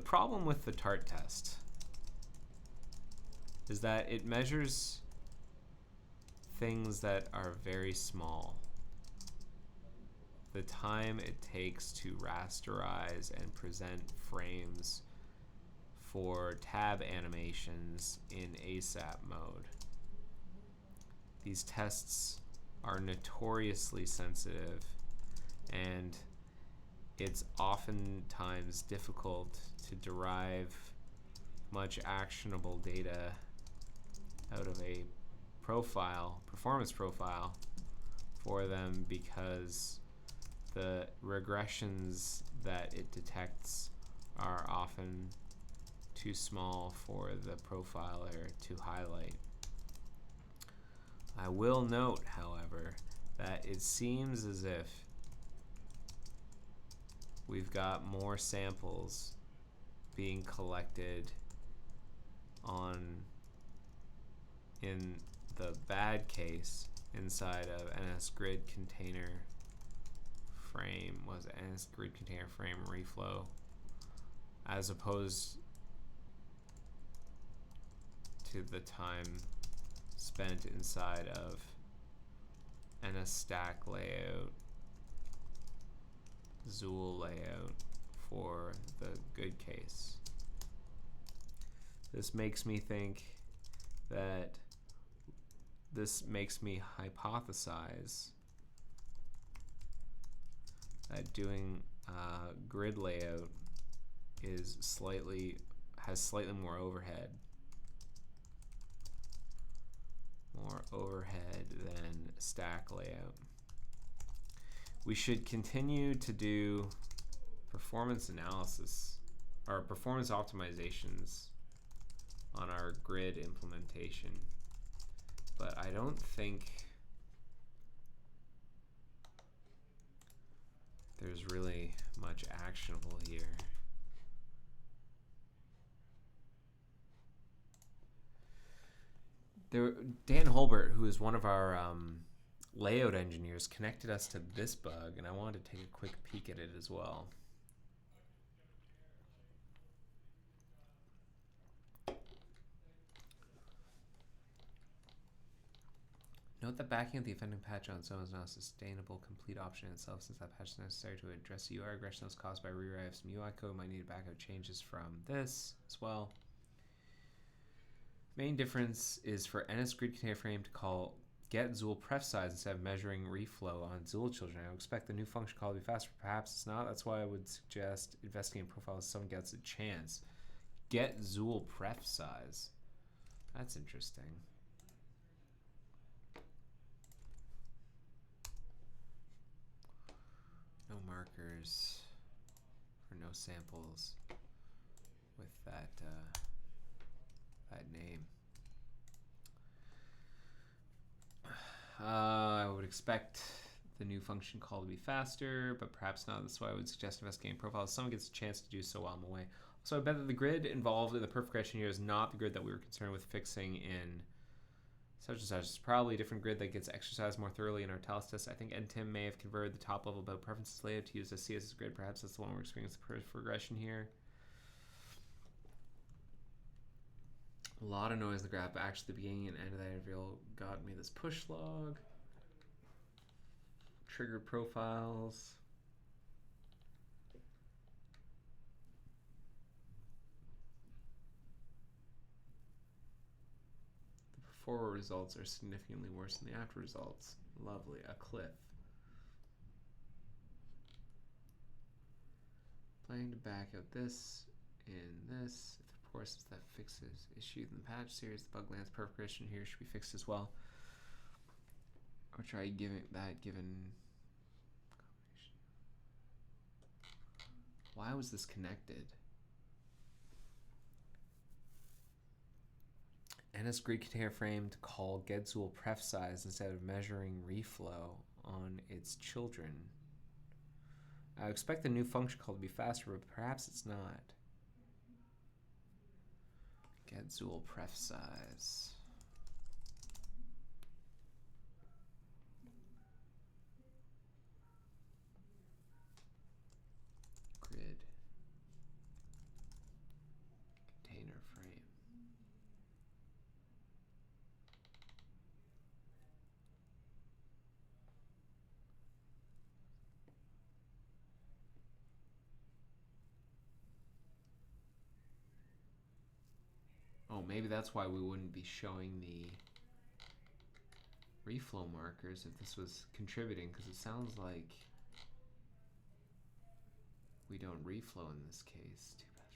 problem with the TART test is that it measures things that are very small. The time it takes to rasterize and present frames for tab animations in ASAP mode. These tests are notoriously sensitive, and it's oftentimes difficult to derive much actionable data out of a performance profile for them, because the regressions that it detects are often too small for the profiler to highlight. I will note, however, that it seems as if we've got more samples being collected in the bad case inside of NS grid container frame, NS grid container frame reflow, as opposed to the time spent inside of NS stack layout, Zool layout for the good case. This makes me hypothesize that doing grid layout has slightly more overhead. More overhead than stack layout. We should continue to do performance analysis or performance optimizations on our grid implementation, but I don't think there's really much actionable here. Dan Holbert, who is one of our layout engineers, connected us to this bug, and I wanted to take a quick peek at it as well. Note that backing up the offending patch on its own is not a sustainable complete option in itself, since that patch is necessary to address the UI regression that was caused by rewrite of some UI code. Might need backup changes from this as well. Main difference is for NS grid container frame to call get Zool pref size instead of measuring reflow on Zool children. I would expect the new function call to be faster. Perhaps it's not. That's why I would suggest investigating profiles so someone gets a chance. Get Zool pref size. That's interesting. No markers or no samples with that name. I would expect the new function call to be faster, but perhaps not. That's why I would suggest investigating profiles. Someone gets a chance to do so while I'm away. So I bet that the grid involved in the perfect correction here is not the grid that we were concerned with fixing in such and such. It's probably a different grid that gets exercised more thoroughly in our TALIS test. I think NTIM may have converted the top level about preferences layout to use a CSS grid. Perhaps that's the one we're experiencing the regression here. A lot of noise in the graph, but actually the beginning and end of that interval got me this push log. Triggered profiles. The before results are significantly worse than the after results. Lovely, a cliff. Planning to back out this and this. If the process that fixes issues in the patch series, the bug lands perforation here should be fixed as well. Or try giving that given. Why was this connected? NS Greek container frame to call Gedzul pref size instead of measuring reflow on its children. I expect the new function call to be faster, but perhaps it's not. Gedzul pref size. Grid. Container frame. Oh, maybe that's why we wouldn't be showing the reflow markers if this was contributing, because it sounds like we don't reflow in this case. Too bad.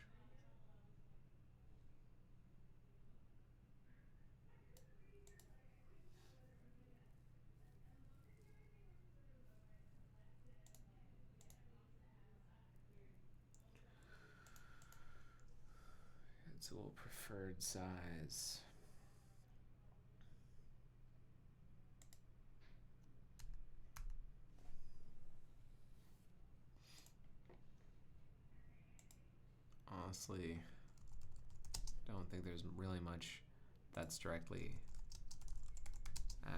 It's a little preferred size. Honestly, don't think there's really much that's directly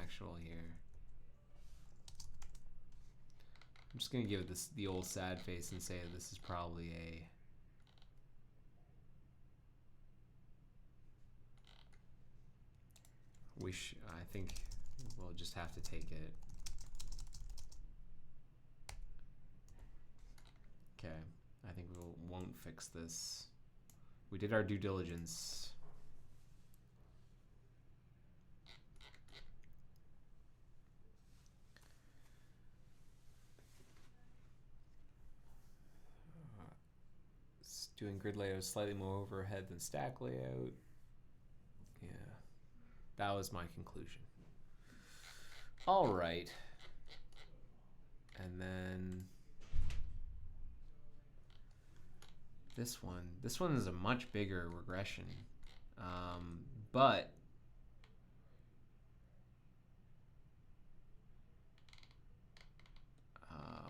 actual here. I'm just gonna give this the old sad face and say this is probably a I think we'll just have to take it. Okay, I think we won't fix this. We did our due diligence. Doing grid layout slightly more overhead than stack layout. Yeah, that was my conclusion. All right. And then this one is a much bigger regression. But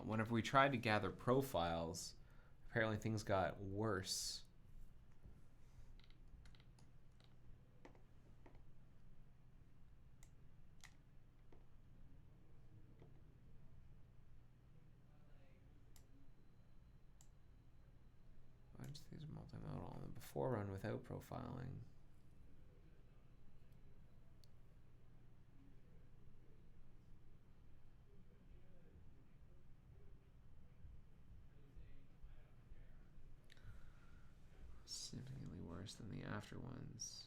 whenever we tried to gather profiles, apparently things got worse. These are multimodal on the before run without profiling. Significantly worse than the after ones.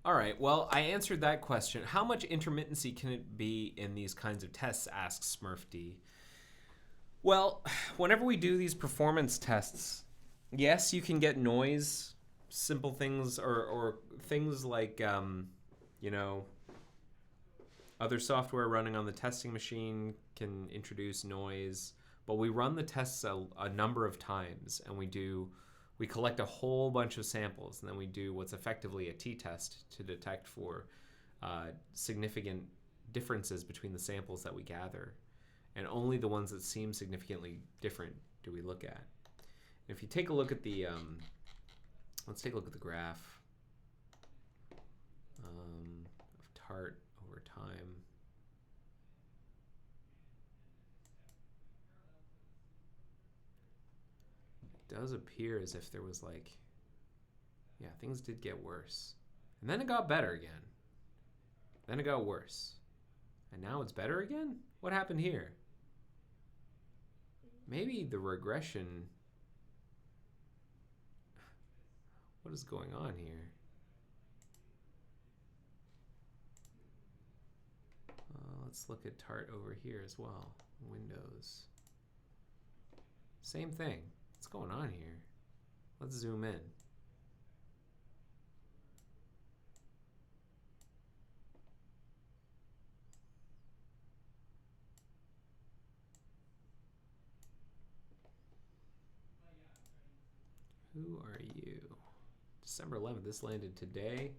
All right, well, I answered that question. How much intermittency can it be in these kinds of tests, asks SmurfD. Well, whenever we do these performance tests, yes, you can get noise, simple things, or things like, you know, other software running on the testing machine can introduce noise, but we run the tests a number of times, and we collect a whole bunch of samples, and then we do what's effectively a t-test to detect for significant differences between the samples that we gather. And only the ones that seem significantly different do we look at. If you take a look at the, let's take a look at the graph. Tart over time. It does appear as if there was like, yeah, things did get worse. And then it got better again. Then it got worse. And now it's better again? What happened here? Maybe the regression... What is going on here? Let's look at Tart over here as well. Windows. Same thing. What's going on here? Let's zoom in. Who are you? December 11th. This landed today.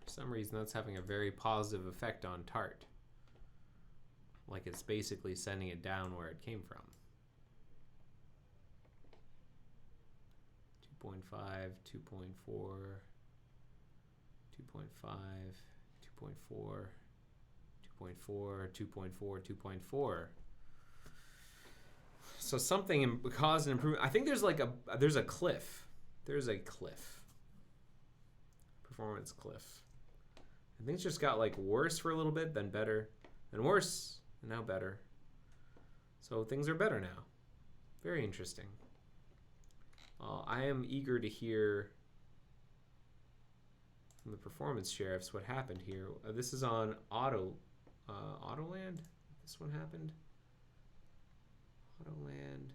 For some reason, that's having a very positive effect on Tart. Like it's basically sending it down where it came from. 2.5, 2.4, 2.5, 2.4, 2.4, 2.4, 2.4. So something caused an improvement. I think there's like there's a cliff. There's a cliff. Performance cliff. And things just got like worse for a little bit, then better, then worse, and now better. So things are better now. Very interesting. I am eager to hear from the performance sheriffs what happened here. This is on Autoland. This one happened. Autoland.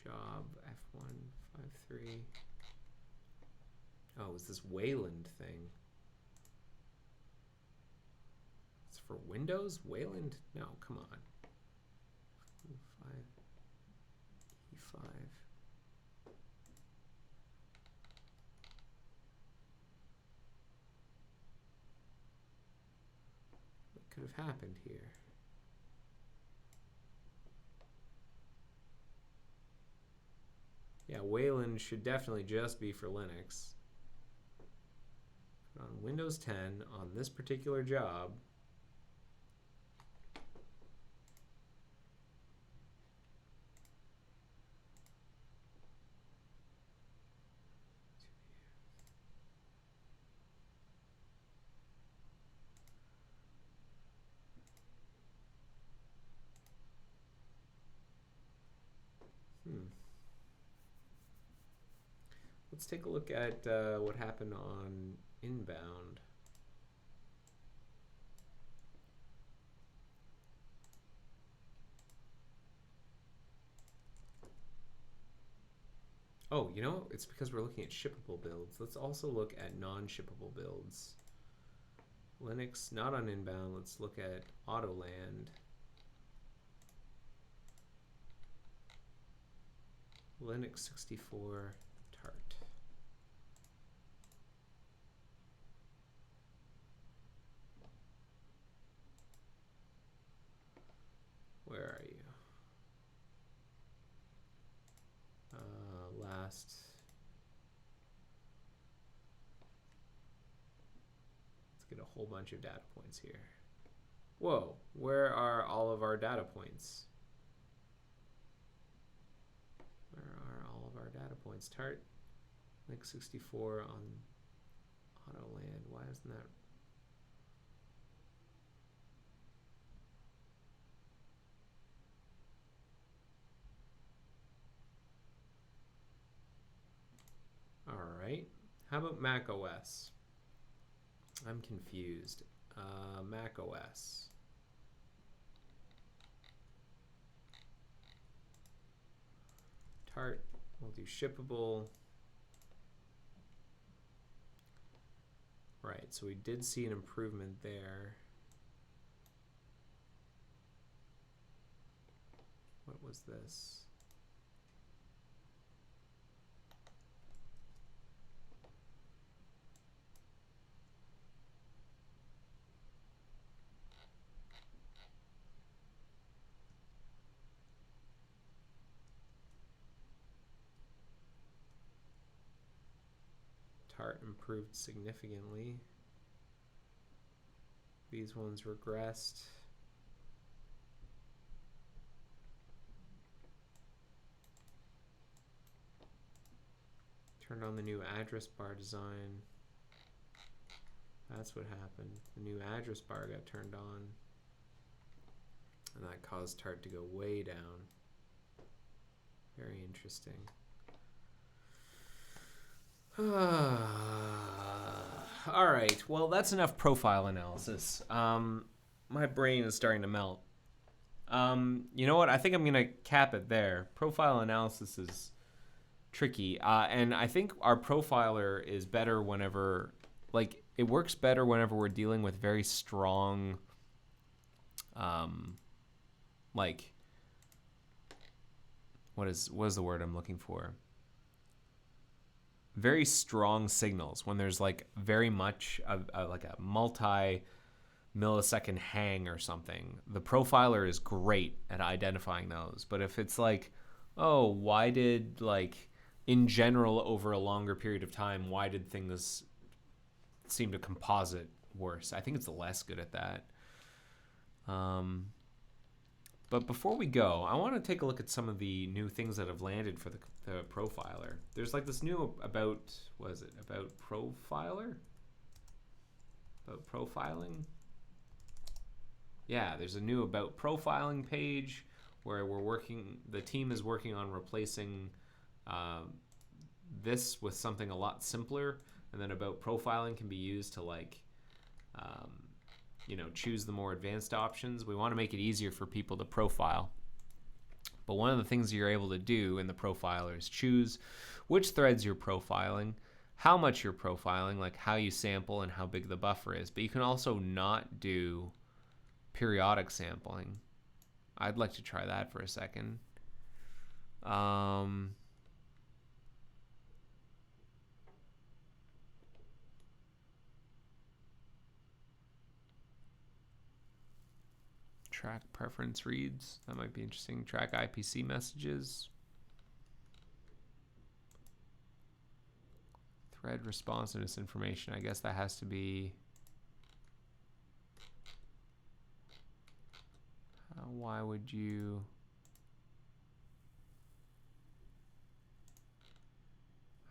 Job F153. Oh, it's this Wayland thing. It's for Windows? Wayland? No, come on. E5. What could have happened here? Yeah, Wayland should definitely just be for Linux. But on Windows 10, on this particular job, let's take a look at what happened on Inbound. Oh, you know, it's because we're looking at shippable builds. Let's also look at non-shippable builds. Linux, not on Inbound. Let's look at Autoland. Linux 64 Tart. Where are you? Last. Let's get a whole bunch of data points here. Whoa, where are all of our data points? Where are all of our data points? Tart, Linux 64 on Autoland. Why isn't that? All right. How about Mac OS? I'm confused. Mac OS. Tart. We'll do shippable. right, so we did see an improvement there. What was this? Tart improved significantly. These ones regressed. Turned on the new address bar design. That's what happened. The new address bar got turned on. And that caused Tart to go way down. Very interesting. All right. Well, that's enough profile analysis. My brain is starting to melt. You know what? I think I'm going to cap it there. Profile analysis is tricky. And I think our profiler is better whenever, like, it works better whenever we're dealing with very strong, like, what is the word I'm looking for? Very strong signals, when there's like very much like a multi-millisecond hang or something. The profiler is great at identifying those. But if it's like, oh, why did, like, in general over a longer period of time, why did things seem to composite worse? I think it's less good at that. But before we go, I want to take a look at some of the new things that have landed for the profiler. There's like this new about profiler? About profiling? Yeah, there's a new about profiling page where the team is working on replacing this with something a lot simpler. And then about profiling can be used to, like, choose the more advanced options. We want to make it easier for people to profile. But one of the things you're able to do in the profiler is choose which threads you're profiling, how much you're profiling, like how you sample and how big the buffer is. But you can also not do periodic sampling. I'd like to try that for a second. Track preference reads. That might be interesting. Track IPC messages. Thread responsiveness information. I guess that has to be... why would you...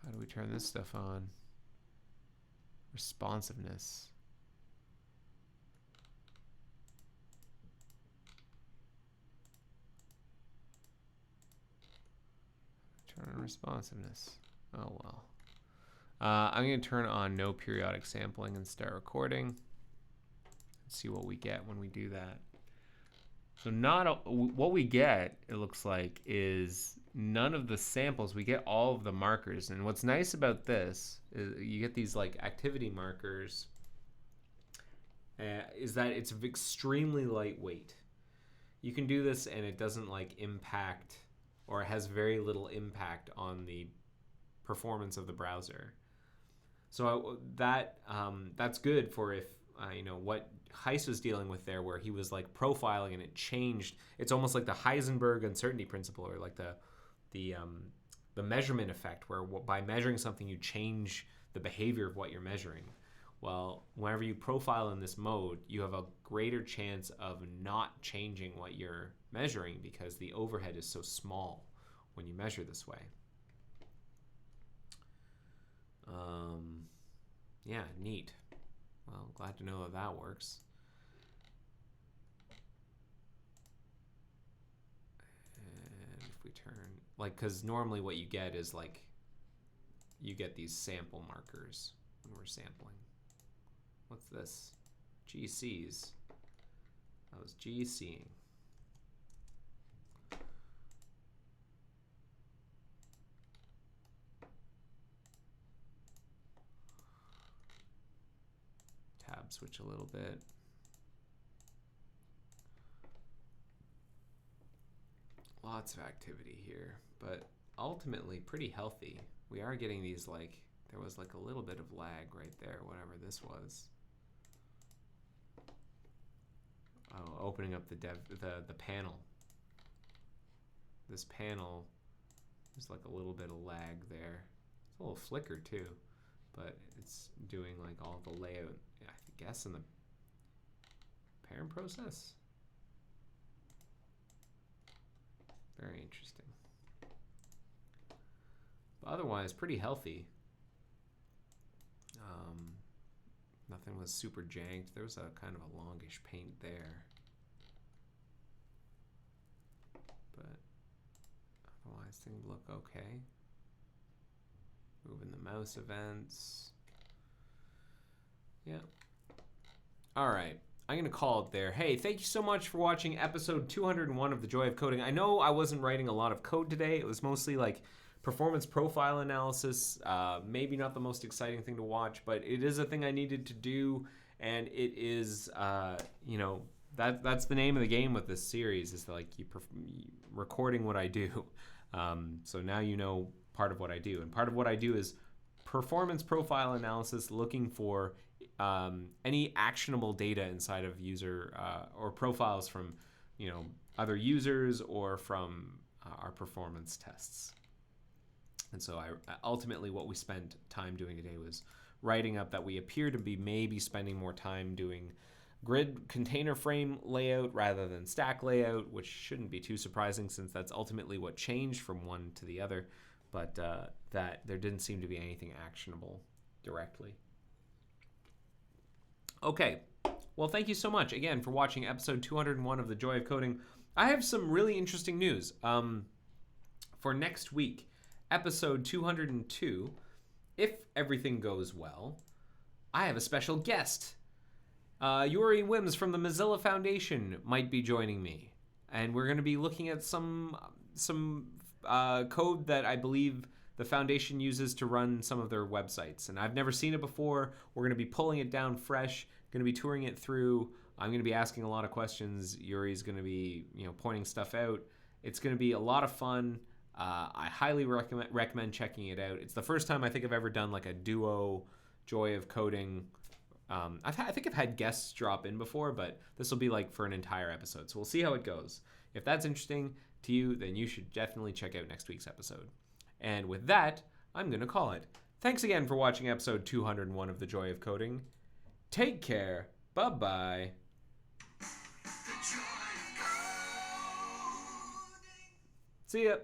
How do we turn this stuff on? Responsiveness. Turn on responsiveness. Oh well. I'm going to turn on no periodic sampling and start recording. Let's see what we get when we do that. So what we get, it looks like, is none of the samples. We get all of the markers. And what's nice about this is you get these like activity markers. Is that it's extremely lightweight. You can do this and it doesn't like impact, or it has very little impact on the performance of the browser. So that's good for if what Heiss was dealing with there, where he was like profiling and it changed. It's almost like the Heisenberg uncertainty principle, or like the measurement effect, where by measuring something you change the behavior of what you're measuring. Well, whenever you profile in this mode, you have a greater chance of not changing what you're measuring because the overhead is so small when you measure this way. Yeah, neat. Well, glad to know that that works. And if we turn, like, because normally what you get is like, you get these sample markers when we're sampling. What's this? GCs. I was GCing. tab switch a little bit. Lots of activity here, but ultimately pretty healthy. We are getting these, like, there was like a little bit of lag right there, whatever this was. Oh, opening up the panel. This panel, there's like a little bit of lag there. It's a little flicker too, but it's doing like all the layout, I guess, in the parent process. Very interesting. But otherwise, pretty healthy. Nothing was super janked. There was a kind of a longish paint there. But otherwise, things look okay. Moving the mouse events. Yeah. All right. I'm going to call it there. Hey, thank you so much for watching episode 201 of The Joy of Coding. I know I wasn't writing a lot of code today. It was mostly like performance profile analysis. Maybe not the most exciting thing to watch, but it is a thing I needed to do. And it is, you know, that's the name of the game with this series, is like recording what I do. So now you know part of what I do. And part of what I do is performance profile analysis, looking for any actionable data inside of user or profiles from, you know, other users or from our performance tests. And so ultimately what we spent time doing today was writing up that we appear to be maybe spending more time doing grid container frame layout rather than stack layout, which shouldn't be too surprising since that's ultimately what changed from one to the other, but that there didn't seem to be anything actionable directly. Okay, well, thank you so much again for watching episode 201 of The Joy of Coding. I have some really interesting news. For next week, episode 202, if everything goes well, I have a special guest. Yuri Wims from the Mozilla Foundation might be joining me, and we're going to be looking at some code that I believe the foundation uses to run some of their websites. And I've never seen it before. We're going to be pulling it down fresh, going to be touring it through. I'm going to be asking a lot of questions. Yuri's going to be, you know, pointing stuff out. It's going to be a lot of fun. I highly recommend checking it out. It's the first time I think I've ever done like a duo Joy of Coding. I think I've had guests drop in before, but this will be like for an entire episode. So we'll see how it goes. If that's interesting to you, then you should definitely check out next week's episode. And with that, I'm going to call it. Thanks again for watching episode 201 of The Joy of Coding. Take care. Bye-bye. See ya.